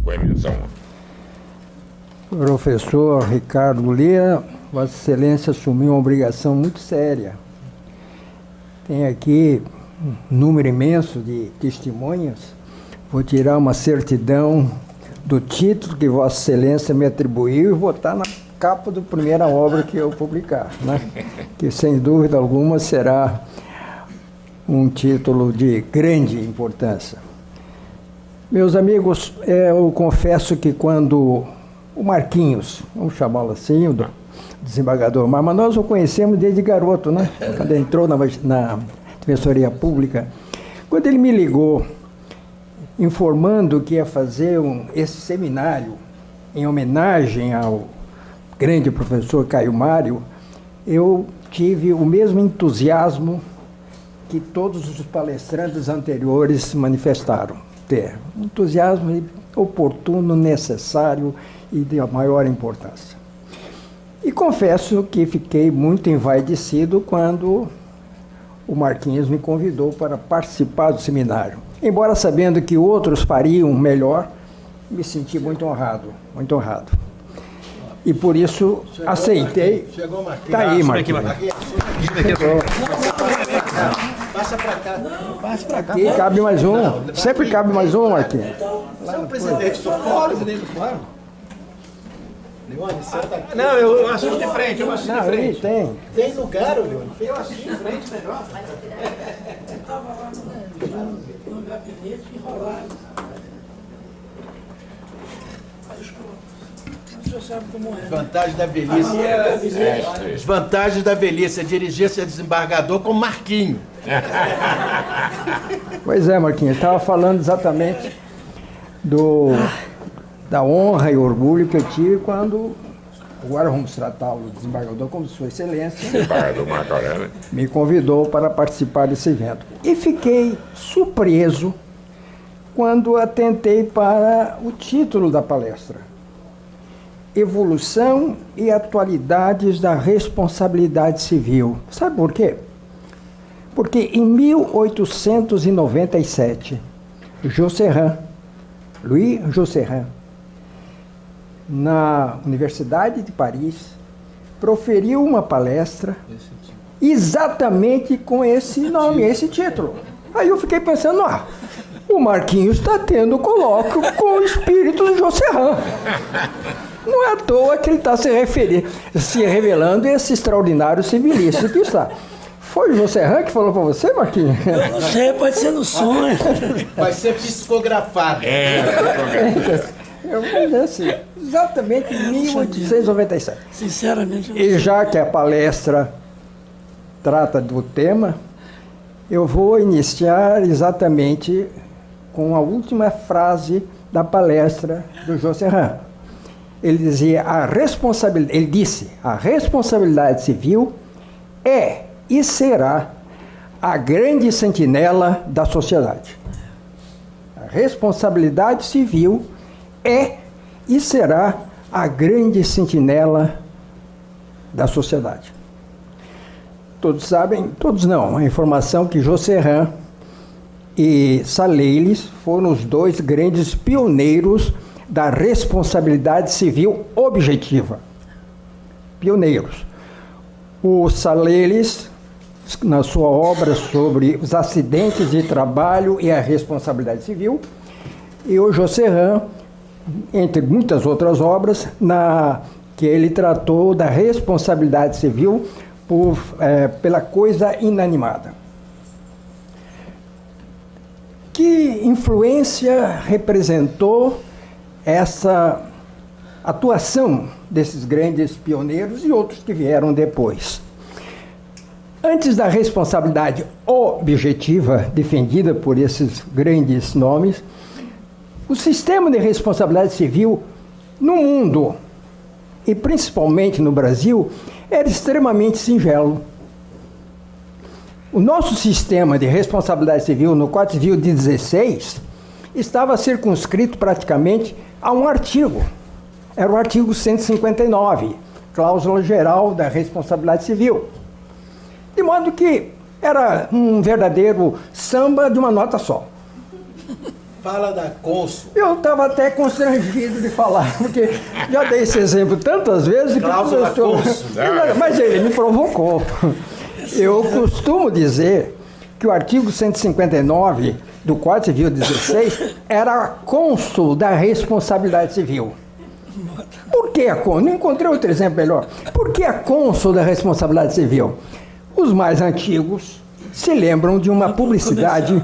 Com emissão. Professor Ricardo Lira, Vossa Excelência assumiu uma obrigação muito séria. Tem aqui um número imenso de testemunhas. Vou tirar uma certidão do título que Vossa Excelência me atribuiu e botar na capa da primeira obra que eu publicar, né? Que sem dúvida alguma será um título de grande importância. Meus amigos, eu confesso que quando o Marquinhos, vamos chamá-lo assim, o desembargador, mas nós o conhecemos desde garoto, né? Quando ele entrou na Defensoria Pública. Quando ele me ligou, informando que ia fazer esse seminário em homenagem ao grande professor Caio Mário, eu tive o mesmo entusiasmo que todos os palestrantes anteriores manifestaram ter. Entusiasmo oportuno, necessário e de maior importância. E confesso que fiquei muito envaidecido quando o Marquinhos me convidou para participar do seminário. Embora sabendo que outros fariam melhor, me senti muito honrado, muito honrado. E por isso aceitei. Chegou o Marquinhos. Tá aí, Marquinhos. Passa pra cá. Passa pra cá. Aqui cabe mais um. Sempre cabe mais um, Marquinhos. Você é o presidente do fórum? Presidente do fórum? Leone, senta aqui. Não, eu assisto de frente, eu assisto de Não, frente. tem lugar, Leone. Eu assisto de frente melhor. Eu estava lá no gabinete enrolado. Mas o senhor sabe como é. Vantagem da velhice. As vantagens da velhice é dirigir-se a desembargador com Marquinho. Pois é, Marquinhos, estava falando exatamente da honra e orgulho que eu tive quando, agora vamos tratá-lo, desembargador, como Sua Excelência, Desembargador Marco Aurélio. me convidou para participar desse evento. E fiquei surpreso quando atentei para o título da palestra: Evolução e Atualidades da Responsabilidade Civil. Sabe por quê? Porque em 1897, Louis Josserand, na Universidade de Paris, proferiu uma palestra exatamente com esse nome, esse título. Aí eu fiquei pensando, o Marquinhos está tendo colóquio com o espírito de Josserand. Não é à toa que ele está se revelando esse extraordinário civilista que está. Foi o Josserand que falou para você, Marquinhos? Eu não sei, pode ser no sonho. Vai ser psicografado. Eu vou dizer assim, exatamente em 1897. Sinceramente, eu não E sei. já que a palestra trata do tema, eu vou iniciar exatamente com a última frase da palestra do Josserand. Ele dizia, ele disse, a responsabilidade civil é e será a grande sentinela da sociedade. A responsabilidade civil é e será a grande sentinela da sociedade. Todos sabem, todos não, a informação que Josserand e Saleiles foram os dois grandes pioneiros da responsabilidade civil objetiva. Pioneiros. O Saleiles, na sua obra sobre os acidentes de trabalho e a responsabilidade civil, e o Josserand, entre muitas outras obras, que ele tratou da responsabilidade civil pela coisa inanimada. Que influência representou essa atuação desses grandes pioneiros e outros que vieram depois? Antes da responsabilidade objetiva defendida por esses grandes nomes, o sistema de responsabilidade civil no mundo, e principalmente no Brasil, era extremamente singelo. O nosso sistema de responsabilidade civil no Código Civil de 16 estava circunscrito praticamente a um artigo. Era o artigo 159, Cláusula Geral da Responsabilidade Civil. De modo que era um verdadeiro samba de uma nota só. Fala da Consul. Eu estava até constrangido de falar, porque já dei esse exemplo tantas vezes que Cláusula Consul. Mas ele me provocou. Eu costumo dizer que o artigo 159 do Código Civil 16 era cônsul da responsabilidade civil. Por que a cônsul? Não encontrei outro exemplo melhor. Por que a cônsul da responsabilidade civil? Os mais antigos se lembram de uma publicidade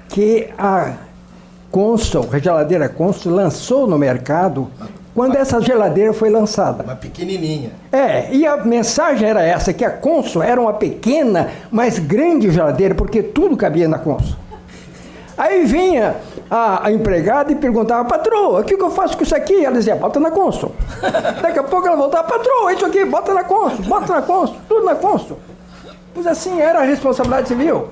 que a Consul, a geladeira Consul, lançou no mercado quando essa geladeira foi lançada. Uma pequenininha. E a mensagem era essa, que a Consul era uma pequena, mas grande geladeira, porque tudo cabia na Consul. Aí vinha a empregada e perguntava, patroa, o que eu faço com isso aqui? Ela dizia, bota na Consul. Daqui a pouco ela voltava, patroa, isso aqui, bota na Consul, tudo na Consul. Pois assim era a responsabilidade civil.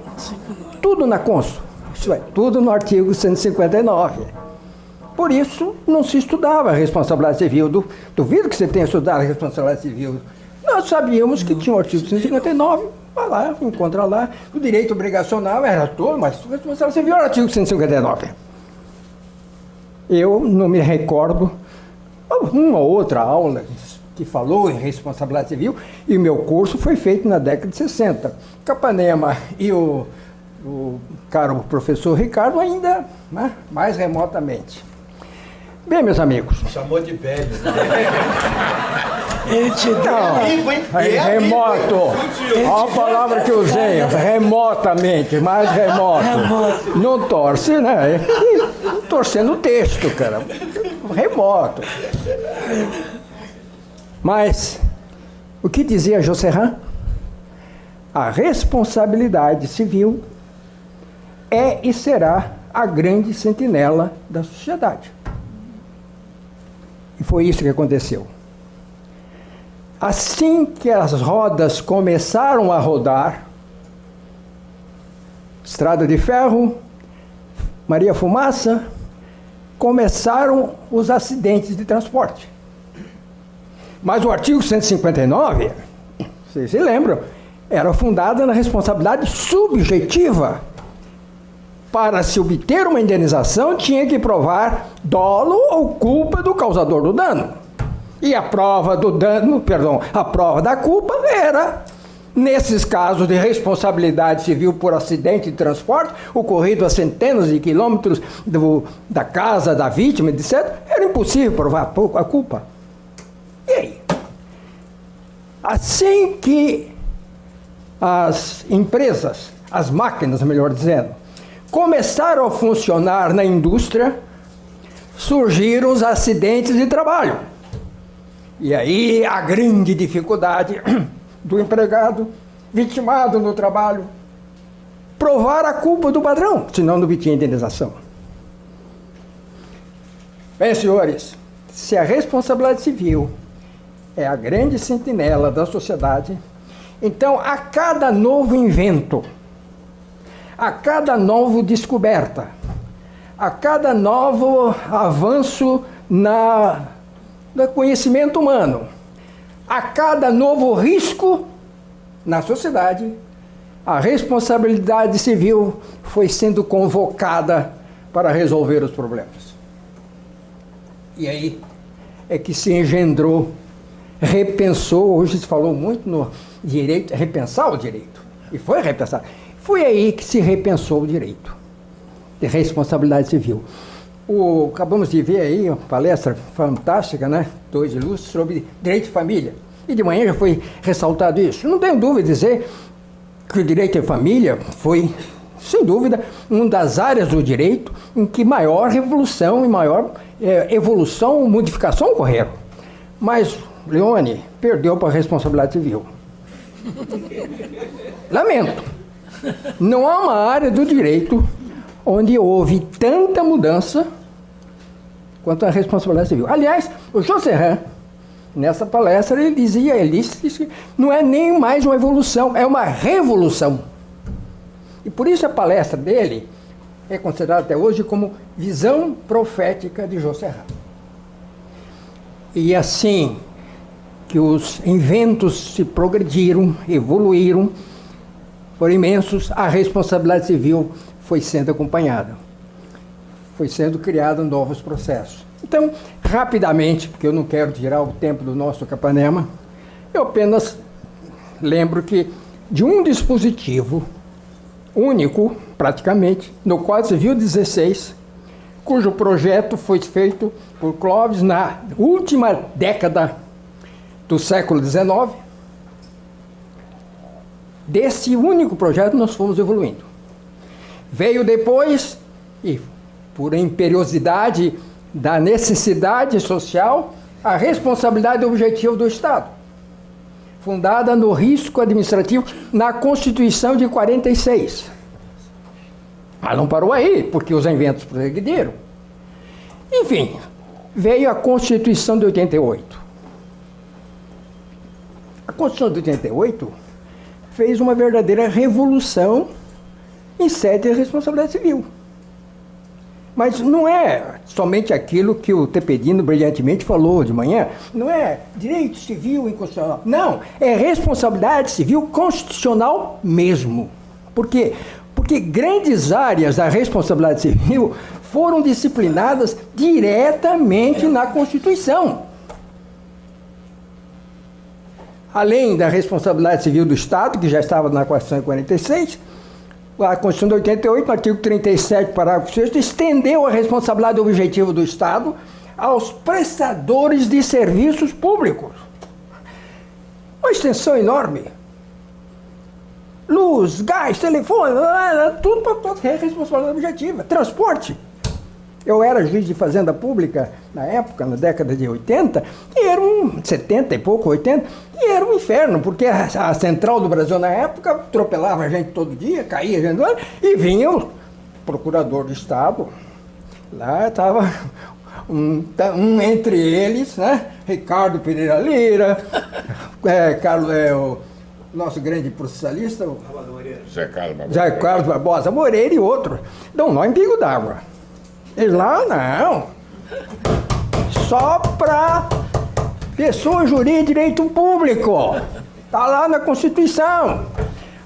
Tudo na Consul. Isso é, tudo no artigo 159. Por isso, não se estudava a responsabilidade civil. Duvido que você tenha estudado a responsabilidade civil. Nós sabíamos que tinha o artigo 159, vai lá, encontra lá. O direito obrigacional era todo, mas a responsabilidade civil era o artigo 159. Eu não me recordo uma ou outra aula que falou em responsabilidade civil, e o meu curso foi feito na década de 60. Capanema e o caro professor Ricardo ainda, né, mais remotamente. Bem, meus amigos. Chamou de velho. Ele te deu. Não, remoto. Olha a palavra que eu usei, remotamente, mais remoto. Não torce, né? Torcendo o texto, cara. Remoto. Mas, o que dizia Josserand? A responsabilidade civil é e será a grande sentinela da sociedade. E foi isso que aconteceu. Assim que as rodas começaram a rodar, Estrada de Ferro, Maria Fumaça, começaram os acidentes de transporte. Mas o artigo 159, vocês se lembram, era fundado na responsabilidade subjetiva. Para se obter uma indenização, tinha que provar dolo ou culpa do causador do dano. E a prova do dano, a prova da culpa era, nesses casos de responsabilidade civil por acidente de transporte, ocorrido a centenas de quilômetros da casa da vítima, etc., era impossível provar a culpa. E aí? Assim que as empresas, as máquinas, melhor dizendo, começaram a funcionar na indústria, surgiram os acidentes de trabalho. E aí a grande dificuldade do empregado, vitimado no trabalho, provar a culpa do patrão, senão não obtinha indenização. Bem, senhores, se a responsabilidade civil é a grande sentinela da sociedade, então a cada novo invento, a cada nova descoberta, a cada novo avanço no conhecimento humano, a cada novo risco na sociedade, a responsabilidade civil foi sendo convocada para resolver os problemas. E aí é que se engendrou, repensou, hoje se falou muito no direito, repensar o direito, e foi repensar. Foi aí que se repensou o direito de responsabilidade civil. Acabamos de ver aí uma palestra fantástica, né? 2 ilustres sobre direito de família. E de manhã já foi ressaltado isso. Não tenho dúvida de dizer que o direito de família foi, sem dúvida, uma das áreas do direito em que maior revolução e maior evolução, modificação ocorreram. Mas Leone perdeu para a responsabilidade civil. Lamento. Não há uma área do direito onde houve tanta mudança quanto a responsabilidade civil. Aliás, o Josserand, nessa palestra, ele disse que não é nem mais uma evolução, é uma revolução. E por isso a palestra dele é considerada até hoje como visão profética de Josserand. E assim que os inventos se progrediram, evoluíram, foram imensos, a responsabilidade civil foi sendo acompanhada. foi sendo criados novos processos. Então, rapidamente, porque eu não quero tirar o tempo do nosso Capanema, eu apenas lembro que de um dispositivo único, praticamente, no Código Civil 16, cujo projeto foi feito por Clóvis na última década do século XIX, desse único projeto nós fomos evoluindo. Veio depois, e por imperiosidade da necessidade social, a responsabilidade objetiva do Estado, fundada no risco administrativo na Constituição de 46. Mas não parou aí, porque os inventos progrediram. Enfim, veio a Constituição de 88. A Constituição de 88 fez uma verdadeira revolução em sede de responsabilidade civil. Mas não é somente aquilo que o Tepedino brilhantemente falou de manhã, não é direito civil inconstitucional. Não, é responsabilidade civil constitucional mesmo. Por quê? Porque grandes áreas da responsabilidade civil foram disciplinadas diretamente na Constituição. Além da responsabilidade civil do Estado, que já estava na Constituição de 46, a Constituição de 88, no artigo 37, parágrafo 6º, estendeu a responsabilidade objetiva do Estado aos prestadores de serviços públicos. Uma extensão enorme. Luz, gás, telefone, tudo para ter responsabilidade objetiva. Transporte. Eu era juiz de fazenda pública na época, na década de 80, e era 70 e pouco, 80, e era um inferno, porque a Central do Brasil na época atropelava a gente todo dia, caía a gente, e vinha o procurador do Estado, lá estava um entre eles, né? Ricardo Pereira Lira, o nosso grande processalista, Zé Carlos Barbosa Moreira e outro. Dão nó em pingo d'água. Eles lá, não. Só para pessoa jurídica e direito público. Está lá na Constituição.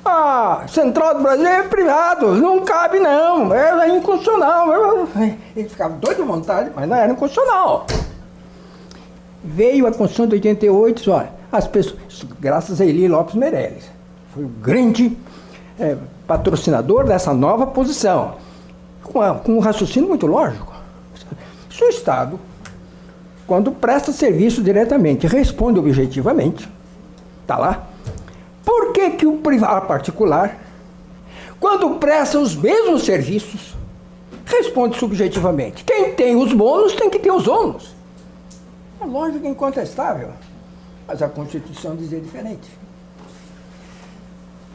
A Central do Brasil é privado, não cabe não, é inconstitucional. Ele ficava doido de vontade, mas não era inconstitucional. Veio a Constituição de 88, olha, as pessoas, graças a Eli Lopes Meirelles, foi o grande patrocinador dessa nova posição, com um raciocínio muito lógico. Se o Estado, quando presta serviço diretamente, responde objetivamente, está lá, por que o privado particular, quando presta os mesmos serviços, responde subjetivamente? Quem tem os bônus tem que ter os ônus. A lógica é incontestável, mas a Constituição dizia diferente.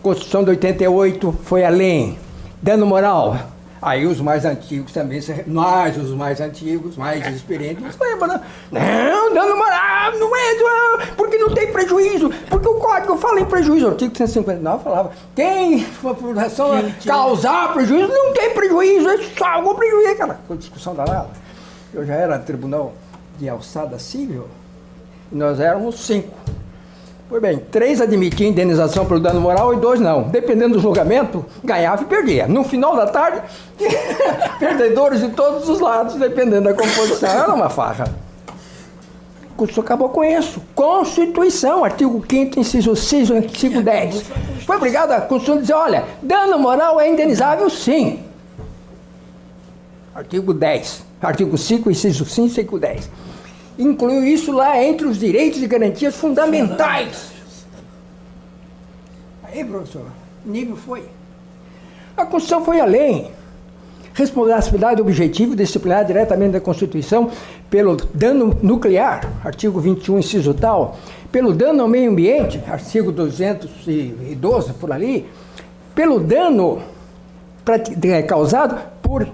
A Constituição de 88 foi além, dano moral. Aí os mais antigos também, nós os mais antigos, mais experientes, lembram, não, dano moral, não é, porque não tem prejuízo, porque o Código fala em prejuízo, o artigo 159 falava, tem uma fundação causar prejuízo, não tem prejuízo, é só algum prejuízo, aquela discussão danada. Eu já era tribunal de alçada civil, e nós éramos 5. Pois bem, 3 admitiam indenização pelo dano moral e 2 não. Dependendo do julgamento, ganhava e perdia. No final da tarde, perdedores de todos os lados, dependendo da composição. Era uma farra. A Constituição acabou com isso. Constituição, artigo 5º, inciso 6, artigo 10. Foi obrigado a Constituição a dizer, olha, dano moral é indenizável sim. Artigo 10. Artigo 5, inciso 5, artigo 10. Incluiu isso lá entre os direitos e garantias fundamentais. Aí, professor, o nível foi. A Constituição foi além. Responsabilidade objetiva e disciplinar diretamente da Constituição pelo dano nuclear, artigo 21, inciso tal, pelo dano ao meio ambiente, artigo 212, por ali, pelo dano causado por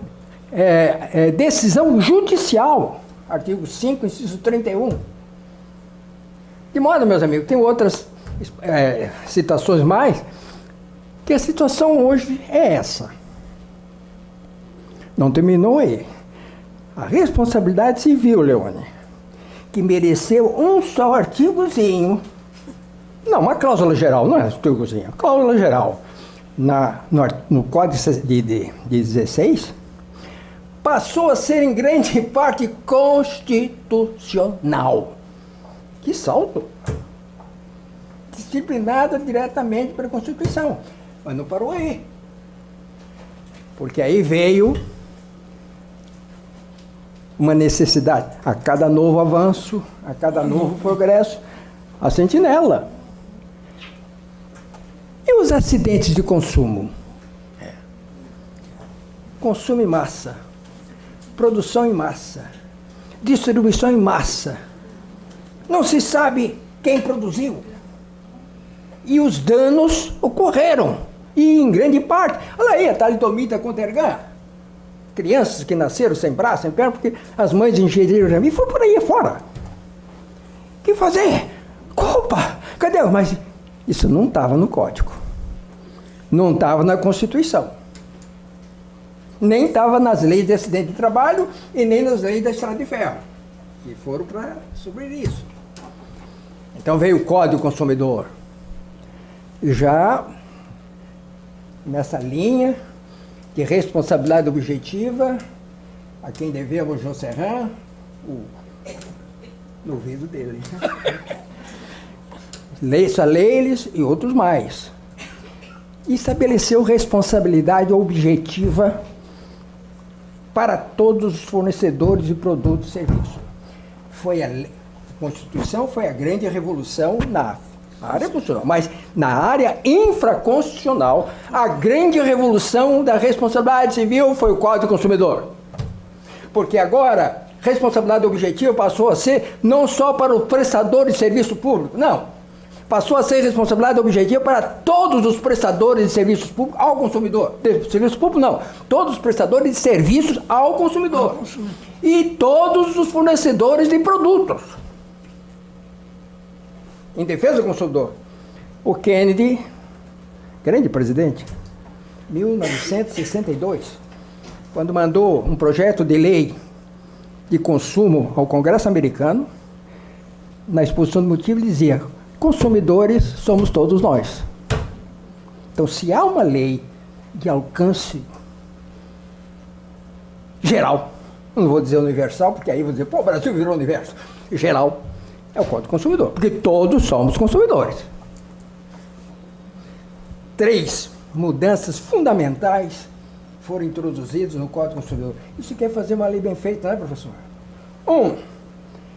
decisão judicial, artigo 5, inciso 31. De modo, meus amigos, tem outras citações mais, que a situação hoje é essa. Não terminou aí. A responsabilidade civil, Leone, que mereceu um só artigozinho, não, uma cláusula geral, não é artigozinho, cláusula geral, no Código de 16, passou a ser em grande parte constitucional. Que salto! Disciplinada diretamente pela Constituição. Mas não parou aí. Porque aí veio uma necessidade. A cada novo avanço, a cada novo progresso, a sentinela. E os acidentes de consumo? Consumo em massa, produção em massa, distribuição em massa. Não se sabe quem produziu. E os danos ocorreram. E em grande parte, olha aí a talidomida contergan. Crianças que nasceram sem braço, sem perna, porque as mães ingeriram já e foi por aí fora. O que fazer? Culpa! Cadê? Mas isso não estava no código. Não estava na Constituição. Nem estava nas leis de acidente de trabalho e nem nas leis da estrada de ferro, que foram para suprir isso. Então veio o Código do Consumidor, já nessa linha de responsabilidade objetiva, a quem devemos José Serran, no ouvido dele. Leissa Leiles e outros mais. Estabeleceu responsabilidade objetiva para todos os fornecedores de produtos e serviços. A Constituição foi a grande revolução na área constitucional, mas na área infraconstitucional, a grande revolução da responsabilidade civil foi o Código do Consumidor. Porque agora, responsabilidade objetiva passou a ser não só para o prestador de serviço público, não. Passou a ser responsabilidade objetiva para todos os prestadores de serviços públicos ao consumidor. De serviço público, não. Todos os prestadores de serviços ao consumidor. E todos os fornecedores de produtos. Em defesa do consumidor. O Kennedy, grande presidente, 1962, quando mandou um projeto de lei de consumo ao Congresso americano, na exposição de motivos dizia: consumidores somos todos nós. Então, se há uma lei de alcance geral, não vou dizer universal, porque aí vou dizer, pô, o Brasil virou universo. Geral, é o Código do Consumidor, porque todos somos consumidores. 3 mudanças fundamentais foram introduzidas no Código do Consumidor. Isso quer fazer uma lei bem feita, não é, professor? 1.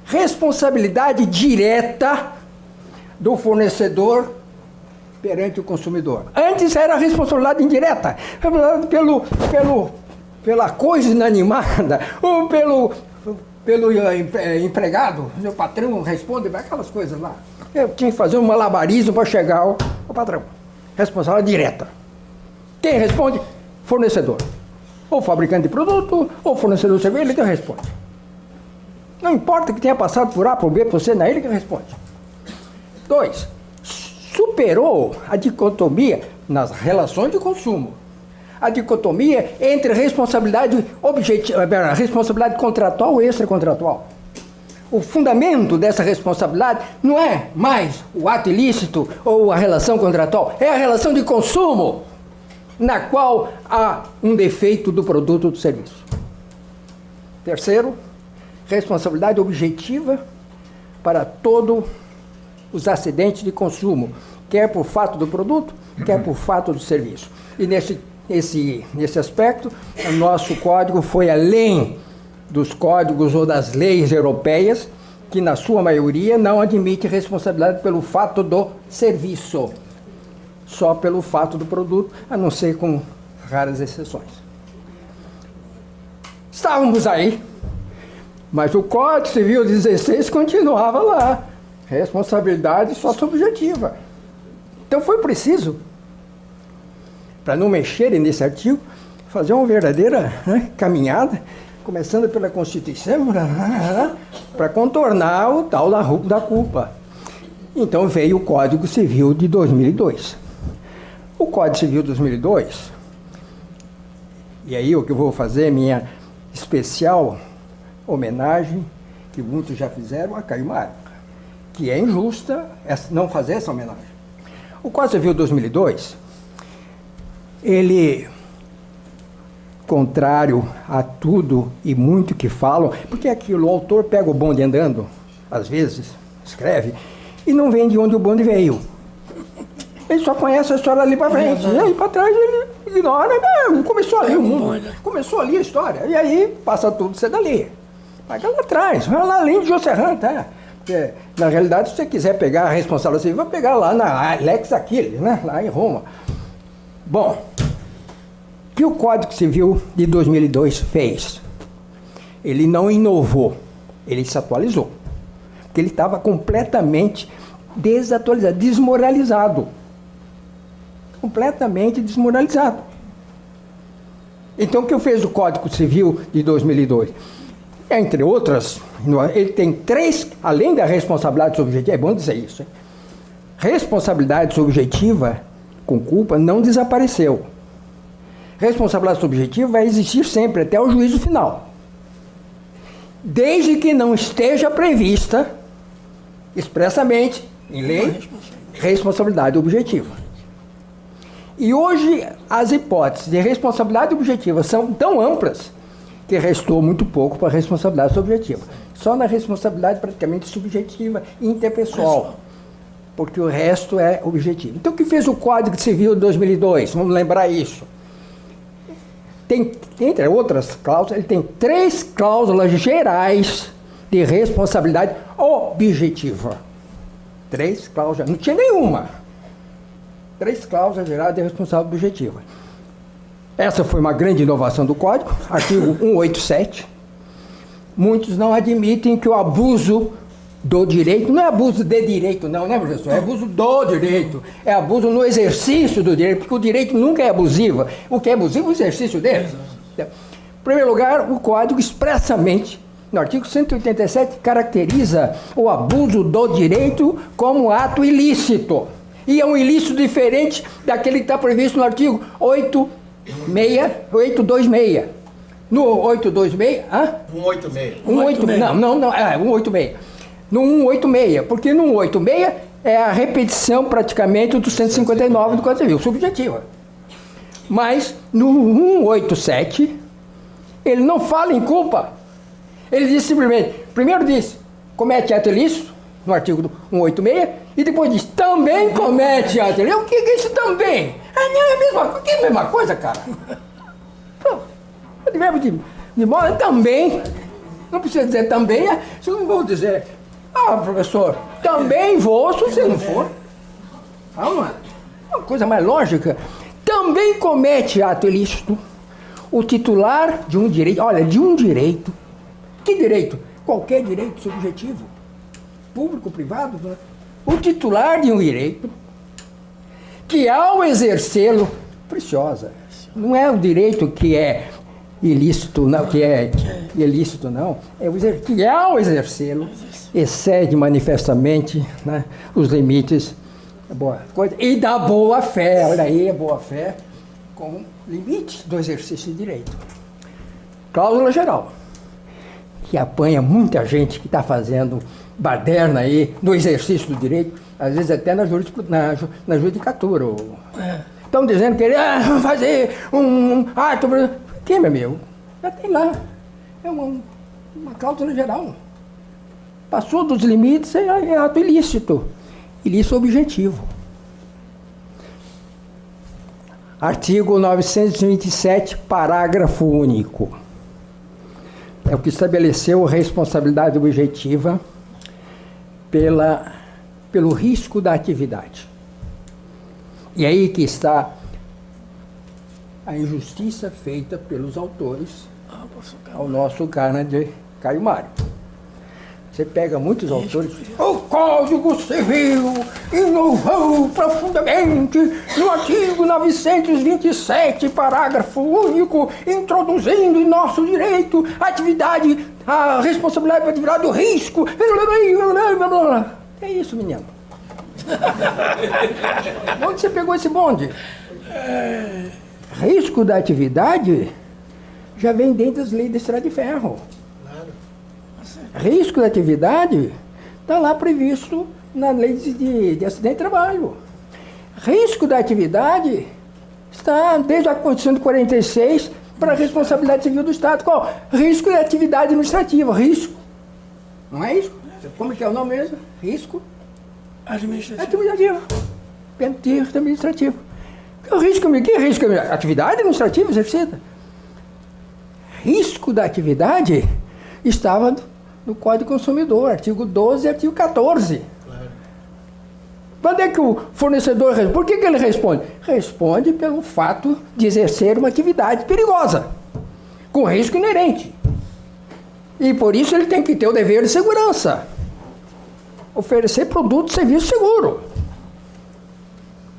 Responsabilidade direta do fornecedor perante o consumidor. Antes era a responsabilidade indireta, pela coisa inanimada, ou pelo empregado, o patrão responde, aquelas coisas lá. Eu tinha que fazer um malabarismo para chegar ao patrão. Responsabilidade direta. Quem responde? Fornecedor. Ou fabricante de produto, ou fornecedor de serviço, ele que responde. Não importa que tenha passado por A, por B, por C, não é ele que responde. 2. Superou a dicotomia nas relações de consumo. A dicotomia entre responsabilidade objetiva, responsabilidade contratual e extracontratual. O fundamento dessa responsabilidade não é mais o ato ilícito ou a relação contratual, é a relação de consumo, na qual há um defeito do produto ou do serviço. 3. Responsabilidade objetiva para todos os acidentes de consumo, quer por fato do produto, quer por fato do serviço. E nesse aspecto, o nosso código foi além dos códigos ou das leis europeias, que na sua maioria não admite responsabilidade pelo fato do serviço, só pelo fato do produto, a não ser com raras exceções. Estávamos aí, mas o Código Civil 16 continuava lá. Responsabilidade só subjetiva. Então foi preciso, para não mexerem nesse artigo, fazer uma verdadeira caminhada, começando pela Constituição, para contornar o tal da culpa. Então veio o Código Civil de 2002. O Código Civil de 2002, e aí o que eu vou fazer, minha especial homenagem, que muitos já fizeram, a Caio Mário, que é injusta não fazer essa homenagem. O Código Civil de 2002, ele contrário a tudo e muito que falam, porque aquilo, o autor pega o bonde andando, às vezes, escreve, e não vem de onde o bonde veio. Ele só conhece a história ali para frente, e aí para trás ele ignora, né? Começou ali o mundo, começou ali a história, e aí passa tudo ser dali. Paga lá atrás, vai lá além de Josserran, tá? Porque, na realidade, se você quiser pegar a responsabilidade civil, vai pegar lá na Lex Aquiles, né? Lá em Roma. Bom, o que o Código Civil de 2002 fez? Ele não inovou, ele se atualizou. Porque ele estava completamente desatualizado, desmoralizado. Completamente desmoralizado. Então, o que fez o Código Civil de 2002? Entre outras, ele tem 3, além da responsabilidade subjetiva, é bom dizer isso, hein? Responsabilidade subjetiva com culpa não desapareceu. Responsabilidade subjetiva vai existir sempre, até o juízo final. Desde que não esteja prevista, expressamente, em lei, responsabilidade objetiva. E hoje, as hipóteses de responsabilidade objetiva são tão amplas que restou muito pouco para a responsabilidade subjetiva. Só na responsabilidade praticamente subjetiva e interpessoal, porque o resto é objetivo. Então, o que fez o Código Civil de 2002? Vamos lembrar isso. Tem, entre outras cláusulas, ele tem 3 cláusulas gerais de responsabilidade objetiva. 3 cláusulas, não tinha nenhuma. 3 cláusulas gerais de responsabilidade objetiva. Essa foi uma grande inovação do Código, artigo 187. Muitos não admitem que o abuso do direito, não é abuso de direito não, né, professor? É abuso do direito, é abuso no exercício do direito, porque o direito nunca é abusivo. O que é abusivo é o exercício dele. Em primeiro lugar, o Código expressamente, no artigo 187, caracteriza o abuso do direito como ato ilícito. E é um ilícito diferente daquele que está previsto no artigo 826. No 826... 186. 186. Não, 186. No 186, porque no 186 é a repetição praticamente do 159 do Código Civil, subjetiva. Mas no 187, ele não fala em culpa. Ele diz simplesmente, primeiro diz, comete ato ilícito, no artigo 186, e depois diz, também comete ato ilícito. O que é isso também? Não é a mesma coisa, que é a mesma coisa, cara. O verbo de modo é também. Não precisa dizer também, se eu não vou dizer, professor, também vou, se você não for. Uma coisa mais lógica. Também comete ato ilícito o titular de um direito, de um direito. Que direito? Qualquer direito subjetivo, público, privado, né? O titular de um direito, que ao exercê-lo, preciosa, não é o direito que é ilícito, não, que é ilícito, não, é o que ao exercê-lo excede manifestamente, né, os limites da boa coisa e da boa fé. Olha aí, a boa fé como limite do exercício de direito. Cláusula geral, que apanha muita gente que está fazendo baderna aí no exercício do direito, às vezes até na judicatura. Estão dizendo que ele fazer um ato... Que, meu amigo? Já tem lá. É uma cláusula geral. Passou dos limites, é ato ilícito. Ilícito objetivo. Artigo 927, parágrafo único. É o que estabeleceu a responsabilidade objetiva pelo risco da atividade. E aí que está a injustiça feita pelos autores ao nosso carne Caio Mário. Você pega muitos autores, o Código Civil inovou profundamente no artigo 927, parágrafo único, introduzindo em nosso direito a responsabilidade pela atividade do risco. É isso, menino. Onde você pegou esse bonde? Risco da atividade já vem dentro das leis da estrada de ferro. Risco da atividade está lá previsto na lei de acidente de trabalho. Risco da atividade está desde a Constituição de 46 para a responsabilidade civil do Estado. Qual? Risco e atividade administrativa. Risco. Não é isso? Como é que é o nome mesmo? Risco Administrativo. administrativo. Risco administrativo. Que risco? Atividade administrativa exercida. Risco da atividade estava no Código do Consumidor, artigo 12 e artigo 14. Quando é que o fornecedor responde? Por que ele responde? Responde pelo fato de exercer uma atividade perigosa, com risco inerente. E por isso ele tem que ter o dever de segurança. Oferecer produto e serviço seguro.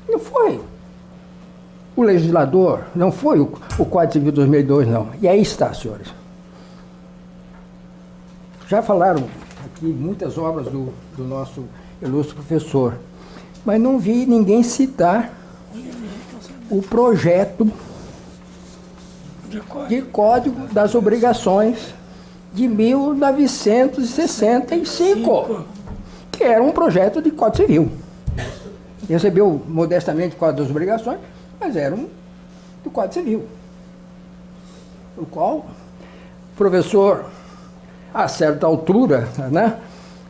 Não foi o legislador, não foi o Código Civil de 2002, não. E aí está, senhores. Já falaram aqui muitas obras do nosso ilustre professor, mas não vi ninguém citar o projeto de Código das Obrigações de 1965, que era um projeto de Código Civil. Recebeu modestamente o Código das Obrigações, mas era do Código Civil, o qual o professor, a certa altura, né,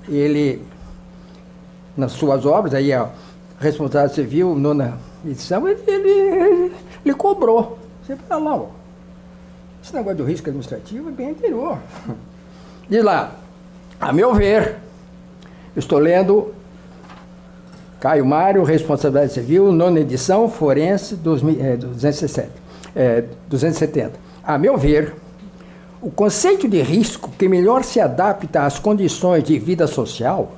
ele, nas suas obras, aí a responsabilidade civil, nona edição, ele cobrou. Você fala lá, ó, esse negócio do risco administrativo é bem anterior. Diz lá, a meu ver, estou lendo Caio Mário, Responsabilidade Civil, nona edição, Forense, 270. A meu ver, o conceito de risco que melhor se adapta às condições de vida social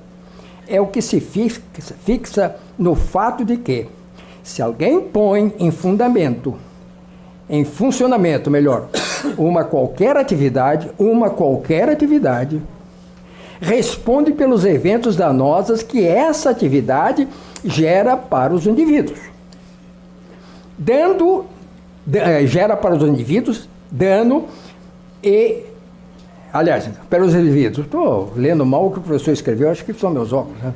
é o que se fixa no fato de que, se alguém põe em funcionamento, uma qualquer atividade, responde pelos eventos danosos que essa atividade gera para os indivíduos. Gera para os indivíduos dano e... Aliás, pelos indivíduos. Estou lendo mal o que o professor escreveu, acho que são meus óculos. Né?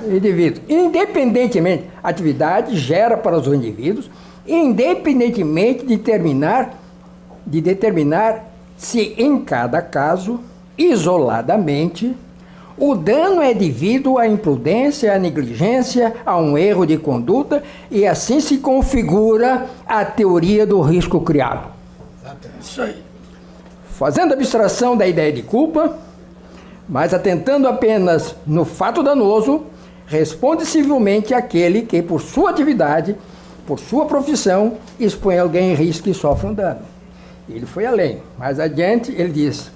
Indivíduos. Independentemente, a atividade gera para os indivíduos, independentemente de determinar se em cada caso, isoladamente, o dano é devido à imprudência, à negligência, a um erro de conduta, e assim se configura a teoria do risco criado. Isso aí. Fazendo abstração da ideia de culpa, mas atentando apenas no fato danoso, responde civilmente aquele que, por sua atividade, por sua profissão, expõe alguém em risco e sofre um dano. Ele foi além. Mais adiante, ele diz: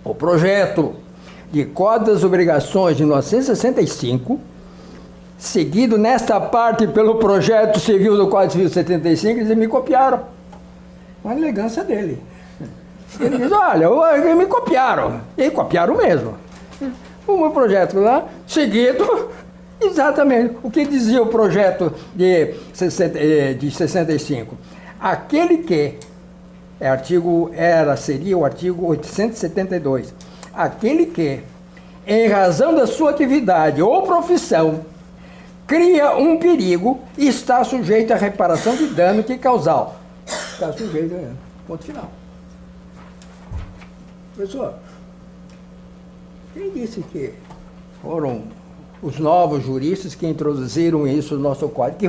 o projeto de Código das Obrigações de 1965, seguido nesta parte pelo projeto civil do Código Civil de 75, eles me copiaram. Uma elegância dele. Ele diz: olha, eles me copiaram. E copiaram mesmo. O meu projeto lá, seguido, exatamente o que dizia o projeto de 65. Aquele que seria o artigo 872. Aquele que, em razão da sua atividade ou profissão, cria um perigo, está sujeito à reparação de dano que causal. Está sujeito a dano. Ponto final. Professor, quem disse que foram os novos juristas que introduziram isso no nosso código, que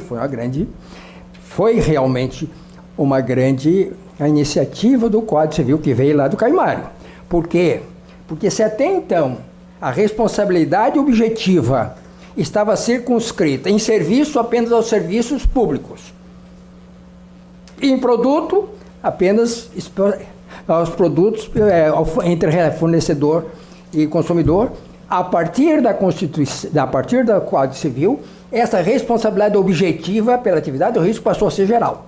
foi realmente uma grande iniciativa do Código Civil que veio lá do Caio Mário. Por quê? Porque se até então a responsabilidade objetiva estava circunscrita em serviço apenas aos serviços públicos, e em produto apenas aos produtos entre fornecedor e consumidor, a partir da Constituição, a partir do Código Civil, essa responsabilidade objetiva pela atividade do risco passou a ser geral.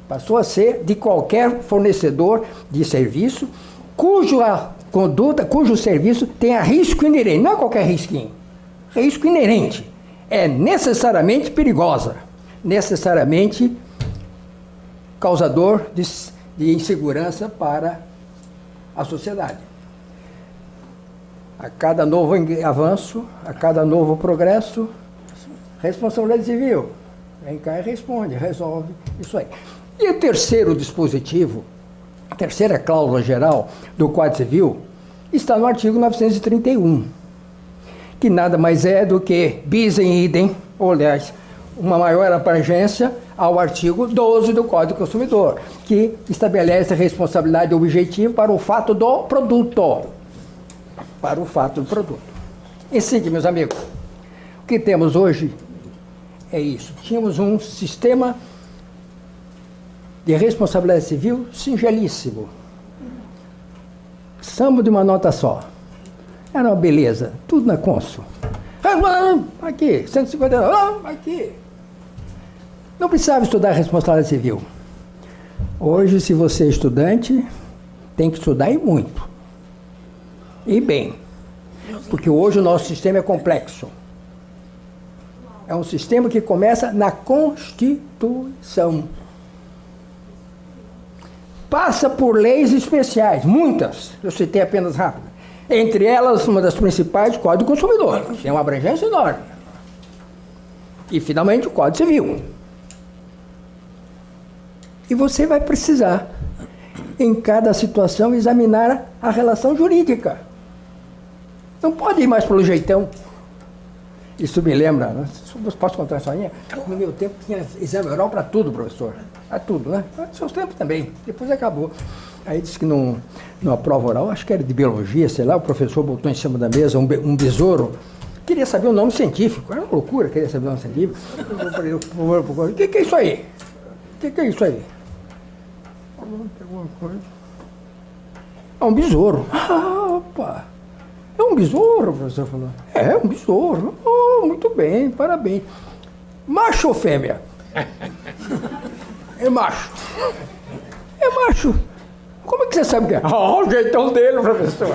Passou a ser de qualquer fornecedor de serviço cujo serviço tenha risco inerente. Não é qualquer risquinho. Risco inerente. É necessariamente perigosa. Necessariamente causador de insegurança para a sociedade. A cada novo avanço, a cada novo progresso, responsabilidade civil. Vem cá e responde, resolve isso aí. E o terceiro dispositivo, a terceira cláusula geral do Código Civil, está no artigo 931, que nada mais é do que bis in idem, ou aliás, uma maior abrangência ao artigo 12 do Código do Consumidor, que estabelece a responsabilidade objetiva para o fato do produto. Para o fato do produto. Em seguida, meus amigos, o que temos hoje é isso. Tínhamos um sistema de responsabilidade civil singelíssimo. Samba de uma nota só. Era uma beleza, tudo na Consul. Aqui, 150, aqui. Não precisava estudar responsabilidade civil. Hoje, se você é estudante, tem que estudar e muito. E bem. Porque hoje o nosso sistema é complexo. É um sistema que começa na Constituição. Passa por leis especiais, muitas. Eu citei apenas rápido. Entre elas, uma das principais, o Código do Consumidor. Tem uma abrangência enorme. E, finalmente, o Código Civil. E você vai precisar, em cada situação, examinar a relação jurídica. Não pode ir mais pelo jeitão. Isso me lembra, né? Posso contar uma historinha? No meu tempo tinha exame oral para tudo, professor. Para tudo, né? Nos seus tempos também. Depois acabou. Aí disse que numa prova oral, acho que era de biologia, sei lá, o professor botou em cima da mesa um besouro. Queria saber o nome científico. Era uma loucura, queria saber o nome científico. O que é isso aí? O que é isso aí? É um besouro. Ah, opa! É um besouro, o professor falou. É um besouro. Oh, muito bem, parabéns. Macho ou fêmea? É macho. É macho. Como é que você sabe que é? Ah, o jeitão dele, professor.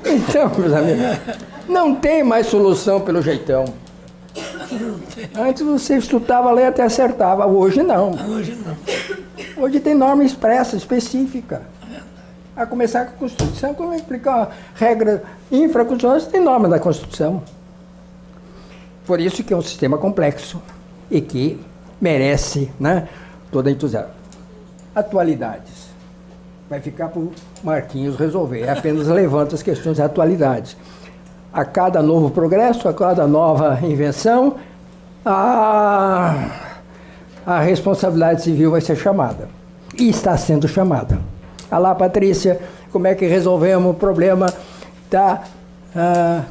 Então, meus amigos, não tem mais solução pelo jeitão. Antes você estudava, ler até acertava. Hoje não. Hoje não. Hoje tem norma expressa, específica. A começar com a Constituição, como explicar a regra infraconstitucional, tem norma da Constituição. Por isso que é um sistema complexo e que merece, né, todo entusiasmo. Atualidades. Vai ficar para o Marquinhos resolver. Apenas levanta as questões de atualidades. A cada novo progresso, a cada nova invenção, a responsabilidade civil vai ser chamada. E está sendo chamada. Olha lá, Patrícia, como é que resolvemos o problema da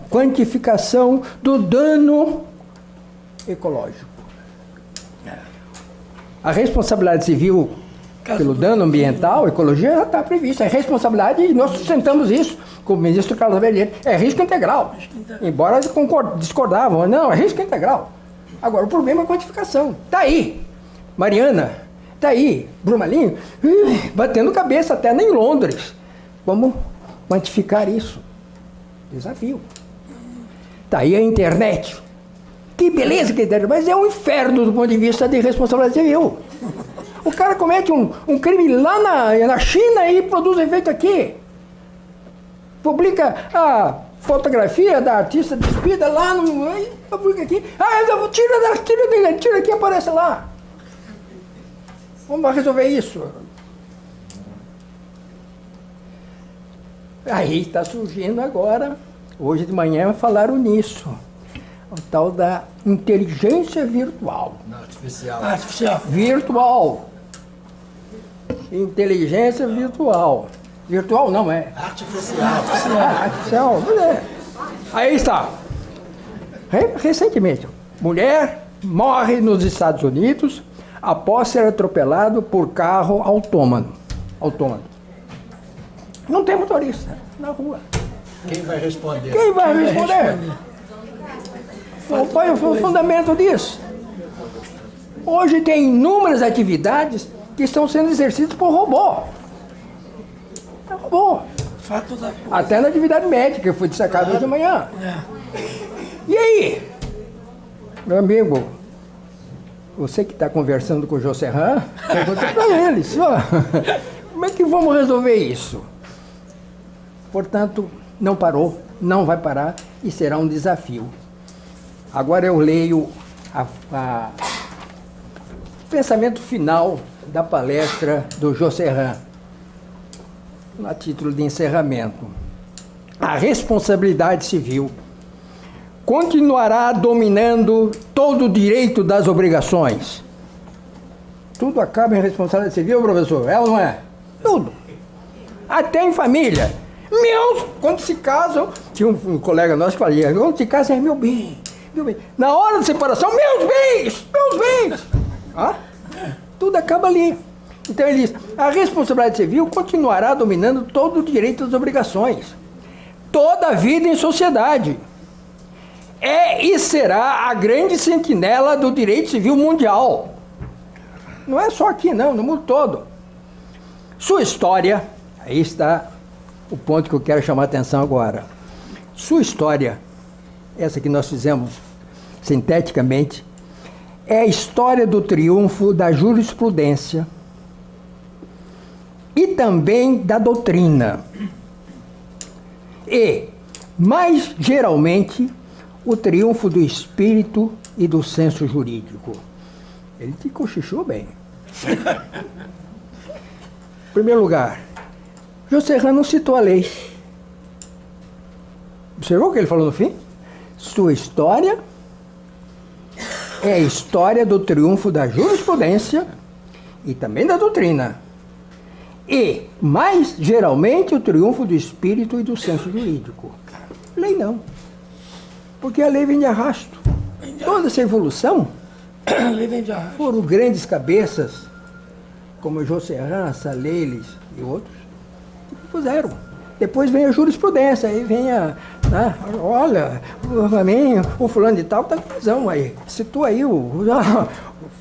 quantificação do dano ecológico. A responsabilidade civil pelo dano ambiental, ecologia, já está prevista. É responsabilidade, e nós sustentamos isso com o ministro Carlos Avelino. É risco integral. Embora discordavam, não, é risco integral. Agora, o problema é a quantificação. Está aí. Mariana, está aí. Brumalinho, batendo cabeça até em Londres. Vamos quantificar isso. Desafio. Está aí a internet. Que beleza que a internet, mas é um inferno do ponto de vista de responsabilidade civil. O cara comete um crime lá na China e produz efeito aqui. Publica a fotografia da artista despida lá no... Publica aqui. Tira aqui e aparece lá. Vamos resolver isso. Aí está surgindo agora, hoje de manhã falaram nisso, o tal da inteligência virtual. Artificial. Artificial. Virtual. Inteligência virtual. Virtual não é. Artificial. Artificial, mulher. Aí está. Recentemente, mulher morre nos Estados Unidos após ser atropelado por carro autônomo. Não tem motorista na rua. Quem vai responder? Quem vai responder? Qual é o fundamento disso? Hoje tem inúmeras atividades que estão sendo exercidas por robô. É robô. Fato da coisa. Até na atividade médica, que foi destacado hoje de manhã. E aí? Meu amigo, você que está conversando com o José Serran, pergunta para ele, senhor, como é que vamos resolver isso? Portanto, não parou, não vai parar e será um desafio. Agora eu leio Pensamento final da palestra do Josserran, a título de encerramento. A responsabilidade civil continuará dominando todo o direito das obrigações. Tudo acaba em responsabilidade civil, professor? É ou não é? Tudo. Até em família. Quando se casam, tinha um colega nosso que falava, quando se casa é meu bem. Na hora da separação, meus bens. Tudo acaba ali. Então ele diz, a responsabilidade civil continuará dominando todo o direito das obrigações. Toda a vida em sociedade. É e será a grande sentinela do direito civil mundial. Não é só aqui não, no mundo todo. Sua história, aí está o ponto que eu quero chamar a atenção agora. Sua história, essa que nós fizemos sinteticamente, é a história do triunfo da jurisprudência e também da doutrina. E, mais geralmente, o triunfo do espírito e do senso jurídico. Ele te cochichou bem. Em primeiro lugar, Josserran não citou a lei. Observou o que ele falou no fim? Sua história é a história do triunfo da jurisprudência e também da doutrina. E, mais geralmente, o triunfo do espírito e do senso jurídico. Lei não. Porque a lei vem de arrasto. Toda essa evolução foram grandes cabeças, como Josserran, Saleiles e outros, que fizeram. Depois vem a jurisprudência, aí vem olha, o fulano de tal está com razão aí. Citou aí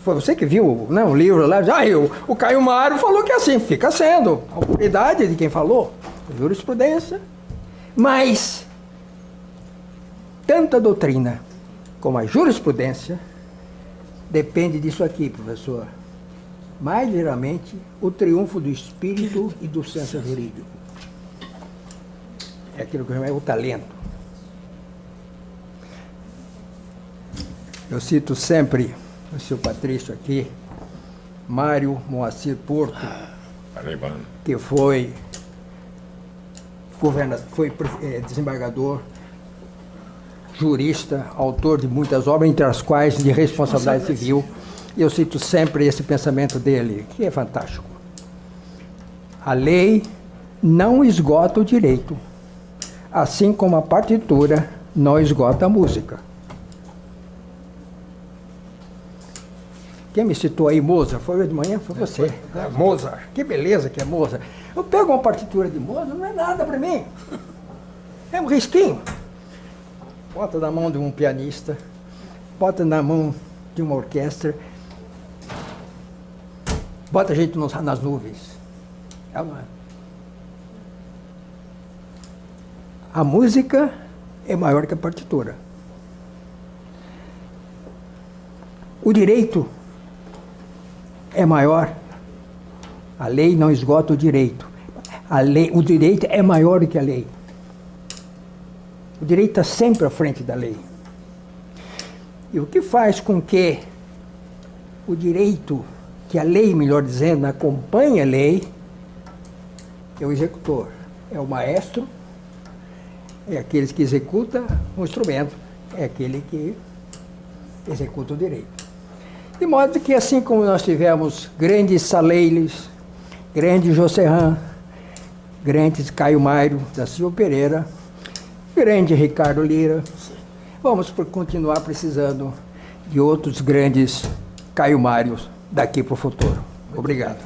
foi você que viu, né, o livro lá, o Caio Mário falou que é assim, fica sendo. A autoridade de quem falou, a jurisprudência. Mas, tanto a doutrina como a jurisprudência depende disso aqui, professor. Mais geralmente, o triunfo do espírito e do senso jurídico. É aquilo que eu chamo o talento. Eu cito sempre o seu Patrício aqui, Mário Moacir Porto, que foi desembargador, jurista, autor de muitas obras, entre as quais de responsabilidade civil. E eu cito sempre esse pensamento dele, que é fantástico. A lei não esgota o direito, assim como a partitura não esgota a música. Quem me citou aí, Mozart? Foi hoje de manhã? Foi você. Mozart. Que beleza que é Mozart. Eu pego uma partitura de Mozart, não é nada para mim. É um risquinho. Bota na mão de um pianista, bota na mão de uma orquestra, bota a gente nas nuvens. É uma... A música é maior que a partitura. O direito é maior. A lei não esgota o direito. O direito é maior do que a lei. O direito está sempre à frente da lei. E o que faz com que o direito, que a lei, melhor dizendo, acompanhe a lei, é o executor, é o maestro, é aquele que executa o instrumento, é aquele que executa o direito. De modo que, assim como nós tivemos grandes Saleiles, grandes Josserran, grandes Caio Mário da Silva Pereira, grande Ricardo Lira, vamos continuar precisando de outros grandes Caio Mários daqui para o futuro. Obrigado.